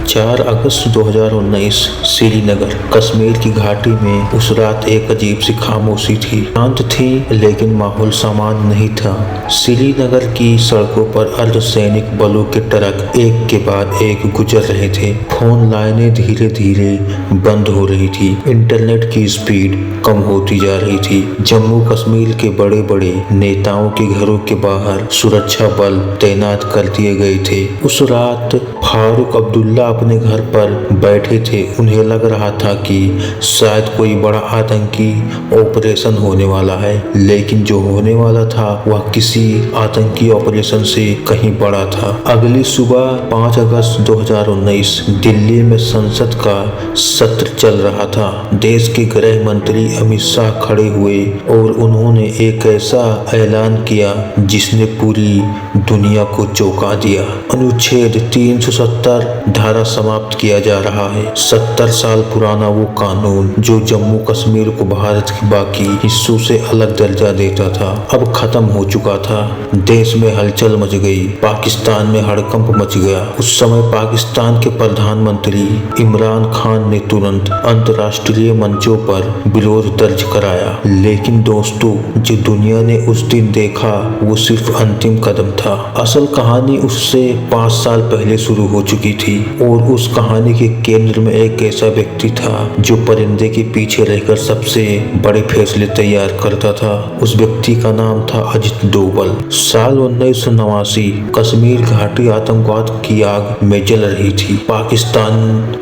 4 अगस्त 2019 श्रीनगर कश्मीर की घाटी में उस रात एक अजीब सी खामोशी थी। शांत थी लेकिन माहौल सामान्य नहीं था। श्रीनगर की सड़कों पर अर्धसैनिक बलों के ट्रक एक के बाद एक गुजर रहे थे। फोन लाइनें धीरे धीरे बंद हो रही थी। इंटरनेट की स्पीड कम होती जा रही थी। जम्मू कश्मीर के बड़े बड़े नेताओं के घरों के बाहर सुरक्षा बल तैनात कर दिए गए थे। उस रात फारूक अब्दुल्ला अपने घर पर बैठे थे। उन्हें लग रहा था कि शायद कोई बड़ा आतंकी ऑपरेशन होने वाला है, लेकिन जो होने वाला था वह किसी आतंकी ऑपरेशन से कहीं बड़ा था। अगली सुबह 5 अगस्त 2019 दिल्ली में संसद का सत्र चल रहा था। देश के गृह मंत्री अमित शाह खड़े हुए और उन्होंने एक ऐसा ऐलान किया जिसने पूरी दुनिया को चौंका दिया। अनुच्छेद 370 धारा समाप्त किया जा रहा है। 70 साल पुराना वो कानून जो जम्मू कश्मीर को भारत के बाकी हिस्सों से अलग दर्जा देता था, अब खत्म हो चुका था। देश में हलचल मच गई। पाकिस्तान में हड़कंप मच गया। उस समय पाकिस्तान के प्रधानमंत्री इमरान खान ने तुरंत अंतर्राष्ट्रीय मंचों पर विरोध दर्ज कराया। लेकिन दोस्तों, जो दुनिया ने उस दिन देखा वो सिर्फ अंतिम कदम था। असल कहानी उससे 5 साल पहले शुरू हो चुकी थी और उस कहानी के केंद्र में एक ऐसा व्यक्ति था जो परिंदे के पीछे रहकर सबसे बड़े फैसले तैयार करता था। उस व्यक्ति का नाम था अजित डोभाल। साल 1989 कश्मीर घाटी आतंकवाद की आग में जल रही थी। पाकिस्तान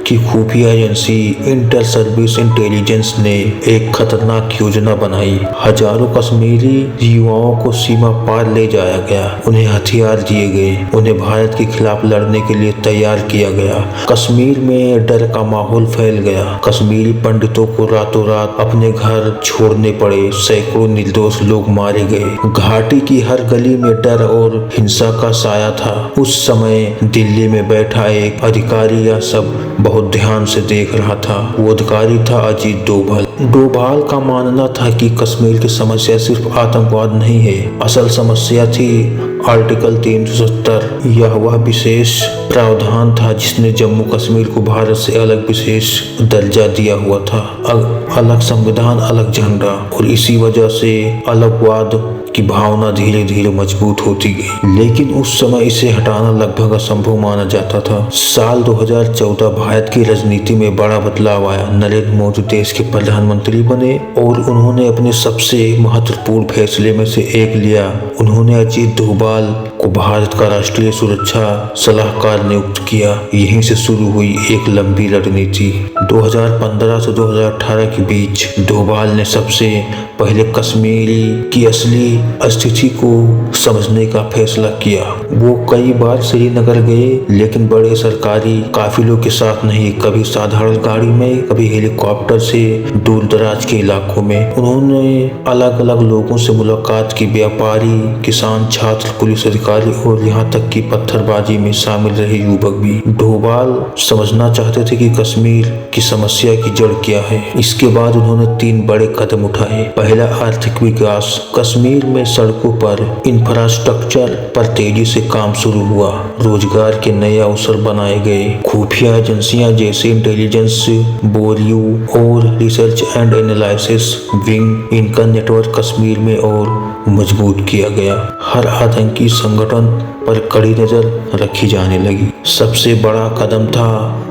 की खुफिया एजेंसी इंटर सर्विस इंटेलिजेंस ने एक खतरनाक योजना बनाई। हजारों कश्मीरी युवाओं को सीमा पार ले जाया गया। उन्हें हथियार दिए गए। उन्हें भारत के खिलाफ लड़ने के लिए तैयार किया गया। कश्मीर में डर का माहौल फैल गया। कश्मीरी पंडितों को रातों रात अपने घर छोड़ने पड़े। सैकड़ों निर्दोष लोग मारे गए। घाटी की हर गली में डर और हिंसा का साया था। उस समय दिल्ली में बैठा एक अधिकारी यह सब बहुत ध्यान से देख रहा था। वो अधिकारी था अजित डोभाल। डोभाल का मानना था कि कश्मीर की समस्या सिर्फ आतंकवाद नहीं है, असल समस्या थी आर्टिकल 370। यह वह विशेष प्रावधान था जिसने जम्मू कश्मीर को भारत से अलग विशेष दर्जा दिया हुआ था। अलग संविधान, अलग झंडा, और इसी वजह से अलगवाद की भावना धीरे धीरे मजबूत होती गई। लेकिन उस समय इसे हटाना लगभग असंभव माना जाता था। साल 2014 भारत की राजनीति में बड़ा बदलाव आया। नरेंद्र मोदी देश के प्रधानमंत्री बने और उन्होंने अपने सबसे महत्वपूर्ण फैसले में से एक लिया। उन्होंने अजित डोभाल को भारत का राष्ट्रीय सुरक्षा सलाहकार नियुक्त किया। यहीं से शुरू हुई एक लंबी रणनीति। 2015 से 2018 के बीच डोभाल ने सबसे पहले कश्मीरी की असली स्थिति को समझने का फैसला किया। वो कई बार श्रीनगर गए, लेकिन बड़े सरकारी काफिलों के साथ नहीं, कभी साधारण गाड़ी में, कभी हेलीकॉप्टर से दूर दराज के इलाकों में। उन्होंने अलग अलग लोगों से मुलाकात की। व्यापारी, किसान, छात्र, पुलिस अधिकारी और यहाँ तक कि पत्थरबाजी में शामिल रहे युवक भी। डोभाल समझना चाहते थे कि कश्मीर की समस्या की जड़ क्या है। इसके बाद उन्होंने 3 बड़े कदम उठाए। पहला, आर्थिक विकास। कश्मीर में सड़कों पर इंफ्रास्ट्रक्चर पर तेजी से काम शुरू हुआ। रोजगार के नए अवसर बनाए गए। खुफिया एजेंसियां जैसे इंटेलिजेंस ब्यूरो और रिसर्च एंड एनालिसिस विंग, इनका नेटवर्क कश्मीर में और मजबूत किया गया। हर आतंकी संगठन पर कड़ी नजर रखी जाने लगी। सबसे बड़ा कदम था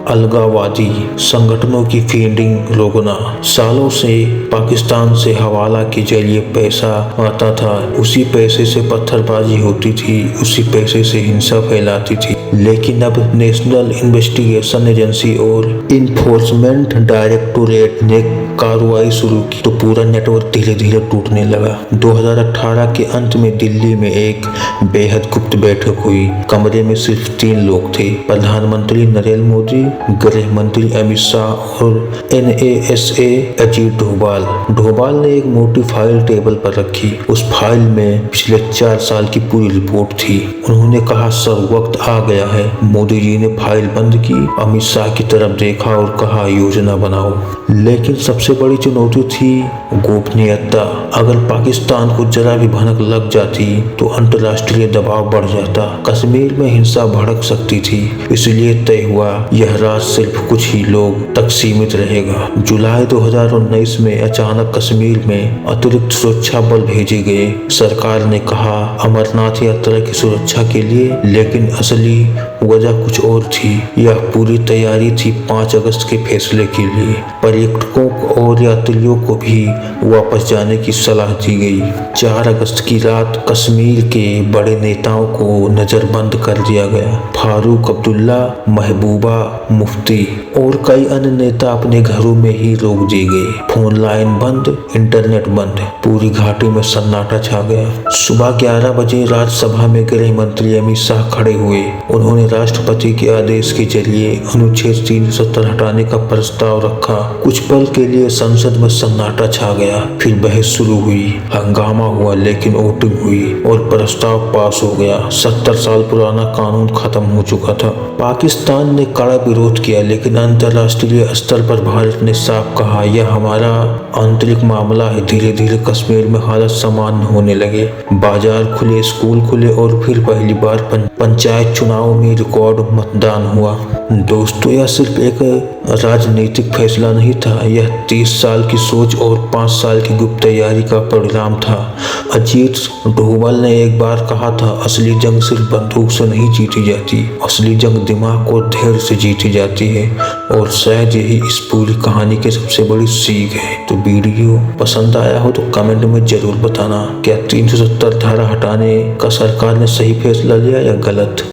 अलगाववादी संगठनों की फंडिंग रोकना। सालों से पाकिस्तान से हवाला के जरिए पैसा आता था। उसी पैसे से पत्थरबाजी होती थी, उसी पैसे से हिंसा फैलाती थी। लेकिन अब नेशनल इन्वेस्टिगेशन एजेंसी और इन्फोर्समेंट डायरेक्टोरेट ने कार्रवाई शुरू की तो पूरा नेटवर्क धीरे धीरे टूटने लगा। 2018 के अंत में दिल्ली में एक बेहद गुप्त बैठक हुई। कमरे में सिर्फ 3 लोग थे, प्रधानमंत्री नरेंद्र मोदी, गृह मंत्री अमित शाह और NASA अजित डोभाल। डोभाल ने एक मोटी फाइल टेबल पर रखी। उस फाइल में पिछले 4 साल की पूरी रिपोर्ट थी। उन्होंने कहा, सब वक्त आ गया है। मोदी जी ने फाइल बंद की, अमित शाह की तरफ देखा और कहा, योजना बनाओ। लेकिन सबसे बड़ी चुनौती थी गोपनीयता। अगर पाकिस्तान को जरा भी भनक लग जाती तो अंतर्राष्ट्रीय दबाव बढ़ जाता। होता कश्मीर में हिंसा भड़क सकती थी, इसलिए तय हुआ यह राज सिर्फ कुछ ही लोग तक सीमित रहेगा। जुलाई 2019 में अचानक कश्मीर में अतिरिक्त सुरक्षा बल भेजे गए। सरकार ने कहा अमरनाथ यात्रा की सुरक्षा के लिए, लेकिन असली वजह कुछ और थी। यह पूरी तैयारी थी 5 अगस्त के फैसले के लिए। पर्यटकों और यात्रियों को भी वापस जाने की सलाह दी गई। 4 अगस्त की रात कश्मीर के बड़े नेताओं को नजरबंद कर दिया गया। फारूक अब्दुल्ला, महबूबा मुफ्ती और कई अन्य नेता अपने घरों में ही रोक दिए गए। फोन लाइन बंद, इंटरनेट बंद, पूरी घाटी में सन्नाटा छा गया। सुबह 11 बजे राज्यसभा में गृह मंत्री अमित शाह खड़े हुए। उन्होंने राष्ट्रपति के आदेश के जरिए अनुच्छेद 370 हटाने का प्रस्ताव रखा। कुछ पल के लिए संसद में सन्नाटा छा गया। फिर बहस शुरू हुई, हंगामा हुआ, लेकिन वोटिंग हुई और प्रस्ताव पास हो गया। 70 साल पुराना कानून खत्म हो चुका था। पाकिस्तान ने कड़ा विरोध किया, लेकिन अंतर्राष्ट्रीय स्तर पर भारत ने साफ कहा यह हमारा आंतरिक मामला है। धीरे धीरे कश्मीर में हालत सामान्य होने लगे। बाजार खुले, स्कूल खुले और फिर पहली बार पंचायत चुनाव में रिकॉर्ड मतदान हुआ। दोस्तों, यह सिर्फ एक राजनीतिक फैसला नहीं था, यह 30 साल की सोच और 5 साल की गुप्त तैयारी का परिणाम था। अजीत डोभाल ने एक बार कहा था असली जंग सिर्फ बंदूक से नहीं जीती जाती, असली जंग दिमाग और धैर्य से जीती जाती है। और शायद यही इस पूरी कहानी की सबसे बड़ी सीख है। तो वीडियो पसंद आया हो तो कमेंट में जरूर बताना, क्या 370 धारा हटाने का सरकार ने सही फैसला लिया या गलत।